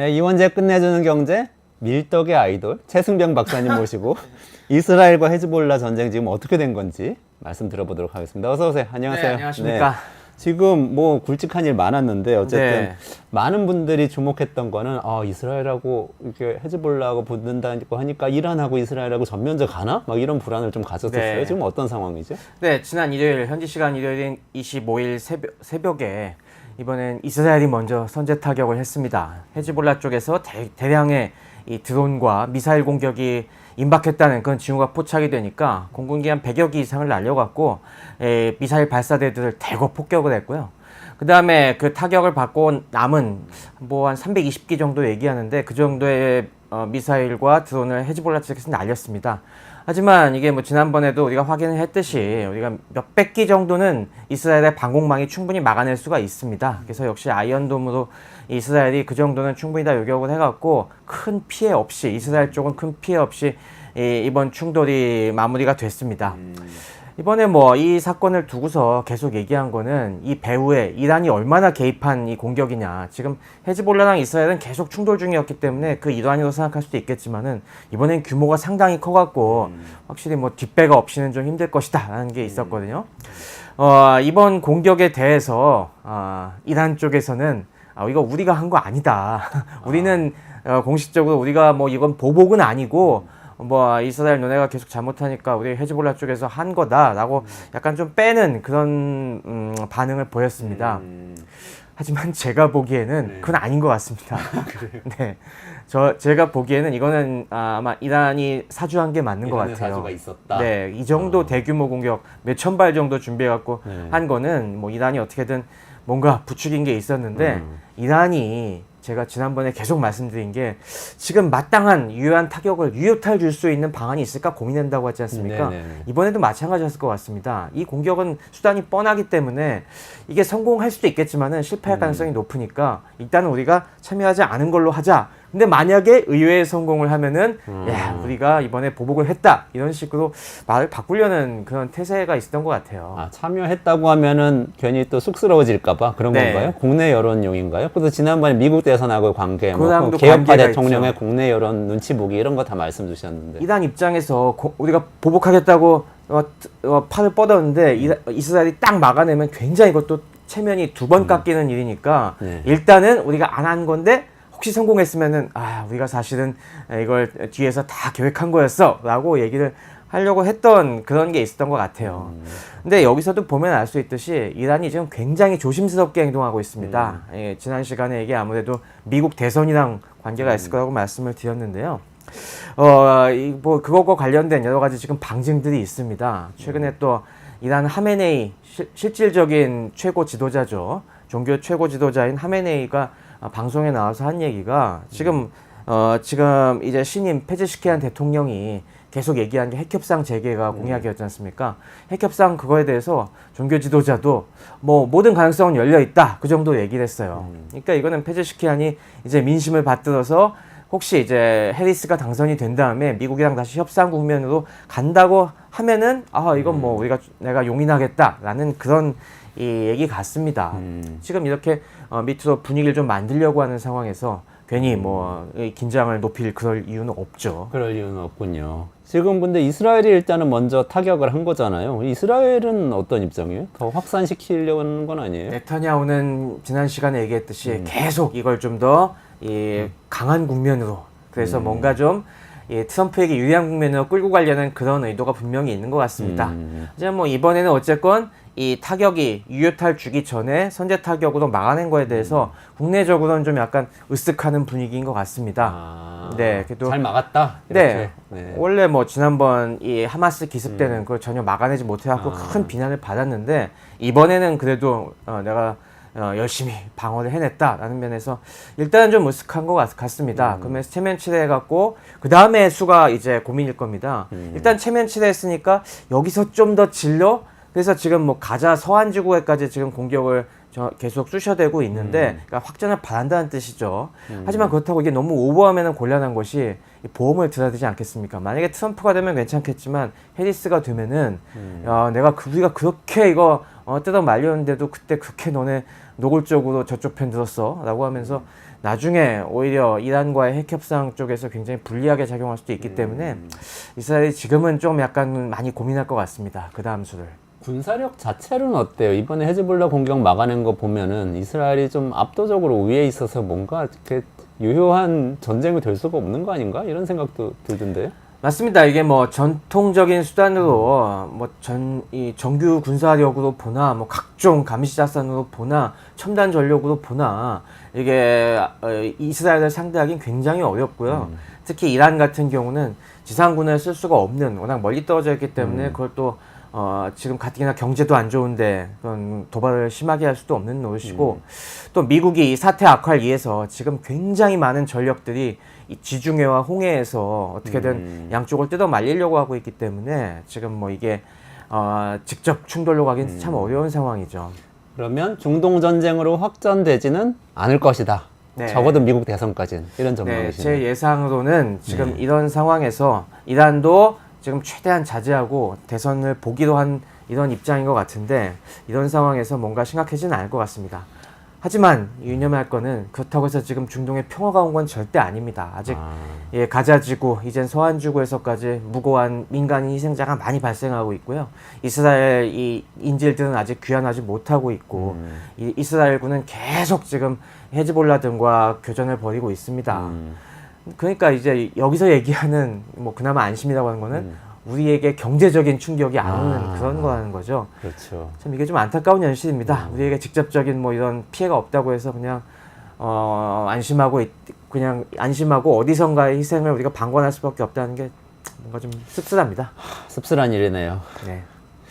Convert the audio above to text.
네, 이원재 끝내주는 경제 밀떡의 아이돌 최승병 박사님 모시고 이스라엘과 헤즈볼라 전쟁 지금 어떻게 된 건지 말씀 들어보도록 하겠습니다. 어서 오세요. 안녕하세요. 네, 안녕하십니까. 네, 지금 뭐 굵직한 일 많았는데 어쨌든 네. 많은 분들이 주목했던 거는 이스라엘하고 이렇게 헤즈볼라하고 붙는다고 하니까 이란하고 이스라엘하고 전면전 가나? 막 이런 불안을 좀 가졌었어요. 네. 지금 어떤 상황이죠? 네, 지난 일요일 현지 시간 일요일인 25일 새벽에 이번엔 이스라엘이 먼저 선제 타격을 했습니다. 헤즈볼라 쪽에서 대량의 이 드론과 미사일 공격이 임박했다는 그런 징후가 포착이 되니까 공군기 한 100여 기 이상을 날려갔고 미사일 발사대들을 대거 폭격을 했고요. 그 다음에 그 타격을 받고 남은 뭐 한 320기 정도 얘기하는데 그 정도의 미사일과 드론을 헤즈볼라 측에서 날렸습니다. 하지만 이게 뭐 지난번에도 우리가 확인을 했듯이 우리가 몇백 기 정도는 이스라엘의 방공망이 충분히 막아낼 수가 있습니다. 그래서 역시 아이언돔으로 이스라엘이 그 정도는 충분히 다 요격을 해갖고 큰 피해 없이 이스라엘 쪽은 큰 피해 없이 이번 충돌이 마무리가 됐습니다. 이번에 뭐 이 사건을 두고서 계속 얘기한 거는 이 배후에 이란이 얼마나 개입한 이 공격이냐. 지금 헤즈볼라랑 이스라엘은 계속 충돌 중이었기 때문에 그 일환으로 생각할 수도 있겠지만은 이번엔 규모가 상당히 커갖고 확실히 뭐 뒷배가 없이는 좀 힘들 것이다 라는 게 있었거든요. 이번 공격에 대해서 이란 쪽에서는 이거 우리가 한 거 아니다. 우리는 공식적으로 우리가 뭐 이건 보복은 아니고 뭐 이스라엘 너네가 계속 잘못하니까 우리 헤즈볼라 쪽에서 한 거다라고 약간 좀 빼는 그런 반응을 보였습니다. 하지만 제가 보기에는 그건 아닌 것 같습니다. 네, 제가 보기에는 이거는 아마 이란이 사주한 게 맞는 것 같아요. 사주가 있었다. 네, 이 정도 대규모 공격 몇천 발 정도 준비해갖고 한 거는 뭐 이란이 어떻게든 뭔가 부추긴 게 있었는데 이란이 제가 지난번에 계속 말씀드린 게 지금 마땅한 유효한 타격을 유효타를 줄 수 있는 방안이 있을까 고민한다고 하지 않습니까? 네네. 이번에도 마찬가지였을 것 같습니다. 이 공격은 수단이 뻔하기 때문에 이게 성공할 수도 있겠지만은 실패할 가능성이 높으니까 일단은 우리가 참여하지 않은 걸로 하자. 근데 만약에 의외의 성공을 하면은 야, 우리가 이번에 보복을 했다 이런 식으로 말을 바꾸려는 그런 태세가 있었던 것 같아요. 참여했다고 하면은 괜히 또 쑥스러워질까봐 그런 네. 건가요? 국내 여론용인가요? 그래서 지난번에 미국 대선하고 관계, 그랑도 개혁파 관계가 대통령의 있죠. 국내 여론 눈치 보기 이런 거 다 말씀 주셨는데. 이란 입장에서 우리가 보복하겠다고 팔을 뻗었는데 이스라엘이 딱 막아내면 굉장히 이것도 체면이 두 번 깎이는 일이니까 네. 일단은 우리가 안 한 건데 혹시 성공했으면은 우리가 사실은 이걸 뒤에서 다 계획한 거였어 라고 얘기를 하려고 했던 그런 게 있었던 것 같아요. 근데 여기서도 보면 알 수 있듯이 이란이 지금 굉장히 조심스럽게 행동하고 있습니다. 지난 시간에 이게 아무래도 미국 대선이랑 관계가 있을 거라고 말씀을 드렸는데요. 뭐 그것과 관련된 여러 가지 지금 방증들이 있습니다. 최근에 또 이란 하메네이 실질적인 최고 지도자죠. 종교 최고 지도자인 하메네이가 방송에 나와서 한 얘기가 지금 이제 신임 페제시키안 대통령이 계속 얘기한 게 핵협상 재개가 공약이었지 않습니까? 핵협상 그거에 대해서 종교 지도자도 뭐 모든 가능성은 열려 있다 그 정도 얘기를 했어요. 그러니까 이거는 페제시키안이 이제 민심을 받들어서 혹시 이제 해리스가 당선이 된 다음에 미국이랑 다시 협상 국면으로 간다고 하면은 이건 뭐 내가 용인하겠다라는 그런 이 얘기 같습니다. 지금 이렇게 밑으로 분위기를 좀 만들려고 하는 상황에서 괜히 뭐 긴장을 높일 그럴 이유는 없죠. 그럴 이유는 없군요. 지금 근데 이스라엘이 일단은 먼저 타격을 한 거잖아요. 이스라엘은 어떤 입장이에요? 더 확산시키려는 건 아니에요? 네타냐후는 지난 시간에 얘기했듯이 계속 이걸 좀 더 강한 국면으로 그래서 뭔가 좀 트럼프에게 유리한 국면으로 끌고 가려는 그런 의도가 분명히 있는 것 같습니다. 하지만 뭐 이번에는 어쨌건 이 타격이 유효타를 주기 전에 선제 타격으로 막아낸 거에 대해서 국내적으로는 좀 약간 으쓱하는 분위기인 것 같습니다. 네, 그래도 잘 막았다. 네. 네. 원래 뭐 지난번 이 하마스 기습 때는 그걸 전혀 막아내지 못해갖고 큰 비난을 받았는데 이번에는 그래도 내가 열심히 방어를 해냈다라는 면에서 일단은 좀 으쓱한 것 같습니다. 그러면 체면 치레해갖고 그 다음에 수가 이제 고민일 겁니다. 일단 체면 치레했으니까 여기서 좀 더 질러. 그래서 지금 뭐 가자 서한 지구에까지 지금 공격을 계속 쑤셔대고 있는데 그러니까 확전을 바란다는 뜻이죠. 하지만 그렇다고 이게 너무 오버하면 곤란한 것이 보험을 들어야 되지 않겠습니까? 만약에 트럼프가 되면 괜찮겠지만 해리스가 되면은 우리가 그렇게 이거 뜯어 말렸는데도 그때 그렇게 너네 노골적으로 저쪽 편 들었어 라고 하면서 나중에 오히려 이란과의 핵 협상 쪽에서 굉장히 불리하게 작용할 수도 있기 때문에 이스라엘이 지금은 좀 약간 많이 고민할 것 같습니다. 그 다음 수를. 군사력 자체는 어때요? 이번에 헤즈볼라 공격 막아낸 거 보면은 이스라엘이 좀 압도적으로 우위에 있어서 뭔가 이렇게 유효한 전쟁이 될 수가 없는 거 아닌가? 이런 생각도 들던데요. 맞습니다. 이게 뭐 전통적인 수단으로 이 정규 군사력으로 보나 뭐 각종 감시자산으로 보나 첨단 전력으로 보나 이게 이스라엘을 상대하기는 굉장히 어렵고요. 특히 이란 같은 경우는 지상군을 쓸 수가 없는 워낙 멀리 떨어져 있기 때문에 그걸 또 지금 가뜩이나 경제도 안 좋은데 그런 도발을 심하게 할 수도 없는 노릇이고 또 미국이 이 사태 악화를 위해서 지금 굉장히 많은 전력들이 이 지중해와 홍해에서 어떻게든 양쪽을 뜯어 말리려고 하고 있기 때문에 지금 뭐 이게 직접 충돌로 가긴 참 어려운 상황이죠. 그러면 중동 전쟁으로 확전되지는 않을 것이다. 네. 적어도 미국 대선까지는 이런 네, 전망이시네요. 제 예상으로는 지금 이런 상황에서 이란도 지금 최대한 자제하고 대선을 보기로 한 이런 입장인 것 같은데 이런 상황에서 뭔가 심각해지는 않을 것 같습니다. 하지만 유념할 거는 그렇다고 해서 지금 중동에 평화가 온 건 절대 아닙니다. 아직 예, 가자지구, 이젠 서한지구에서까지 무고한 민간 희생자가 많이 발생하고 있고요. 이스라엘 이 인질들은 아직 귀환하지 못하고 있고 이스라엘군은 계속 지금 헤즈볼라 등과 교전을 벌이고 있습니다. 그러니까 이제 여기서 얘기하는 뭐 그나마 안심이라고 하는 거는 우리에게 경제적인 충격이 안 오는 그런 거라는 거죠. 그렇죠. 참 이게 좀 안타까운 현실입니다. 우리에게 직접적인 뭐 이런 피해가 없다고 해서 그냥 그냥 안심하고 어디선가의 희생을 우리가 방관할 수밖에 없다는 게 뭔가 좀 씁쓸합니다. 씁쓸한 일이네요. 네.